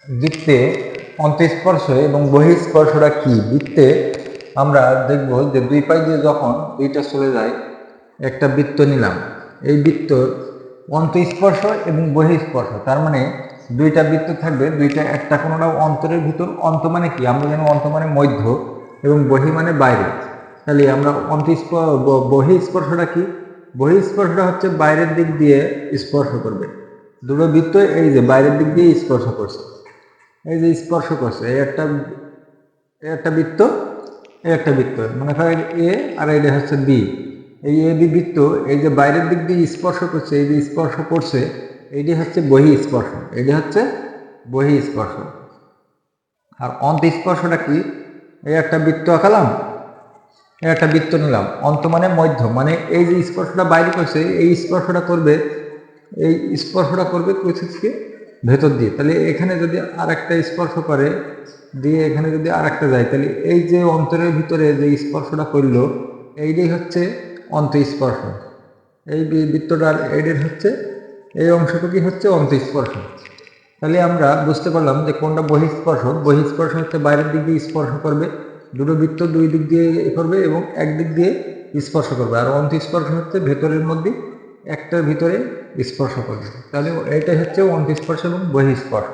বৃত্তে অন্তঃস্পর্শ এবং বহিঃস্পর্শটা কি? বৃত্তে আমরা দেখব যে দুই পাশ দিয়ে যখন দুইটা চলে যায়, একটা বৃত্ত নিলাম, এই বৃত্তর অন্তঃস্পর্শ এবং বহিঃস্পর্শ, তার মানে দুইটা বৃত্ত থাকবে, দুইটা একটা কোনোটা অন্তরের ভিতর, অন্ত মানে কি আমরা জানি অন্ত মানে মধ্য এবং বহি মানে বাইরে। তাহলে আমরা বহিঃস্পর্শটা কি? বহিঃস্পর্শটা হচ্ছে বাইরের দিক দিয়ে স্পর্শ করবে। দুটো বৃত্ত এই যে বাইরের দিক দিয়ে স্পর্শ করছে, এই যে স্পর্শ করছে, এই একটা বৃত্ত, এই একটা বৃত্ত, মনে করেন এ আর এটা হচ্ছে বি। এই এ বি বৃত্ত এই যে বাইরের দিক দিয়ে স্পর্শ করছে, এই যে স্পর্শ করছে, এইটি হচ্ছে বহিঃস্পর্শ, এটি হচ্ছে বহিঃস্পর্শ। আর অন্তঃস্পর্শটা কি? এই একটা বৃত্ত আঁকালাম, এই একটা বৃত্ত নিলাম, অন্ত মানে মধ্য, মানে এই যে স্পর্শটা বাইরে করছে, এই স্পর্শটা করবে, এই স্পর্শটা করবে কোথা থেকে? ভেতর দিয়ে। তাহলে এখানে যদি আর একটা স্পর্শ করে দিয়ে এখানে যদি আর একটা যায়, তাহলে এই যে অন্তরের ভিতরে যে স্পর্শটা করলো, এইটাই হচ্ছে অন্তঃস্পর্শ। এই বৃত্তটার এইটার হচ্ছে এই অংশটুকুই হচ্ছে অন্তঃস্পর্শ। তাহলে আমরা বুঝতে পারলাম যে কোনটা বহিঃস্পর্শ। বহিঃস্পর্শ হচ্ছে বাইরের দিক দিয়ে স্পর্শ করবে, দুটো বৃত্ত দুই দিক দিয়ে করবে এবং একদিক দিয়ে স্পর্শ করবে। আর অন্তঃস্পর্শ হচ্ছে ভেতরের মধ্যে একটার ভিতরে স্পর্শ করবে। তাহলে এটাই হচ্ছে অন্তঃস্পর্শ এবং বহিঃস্পর্শ।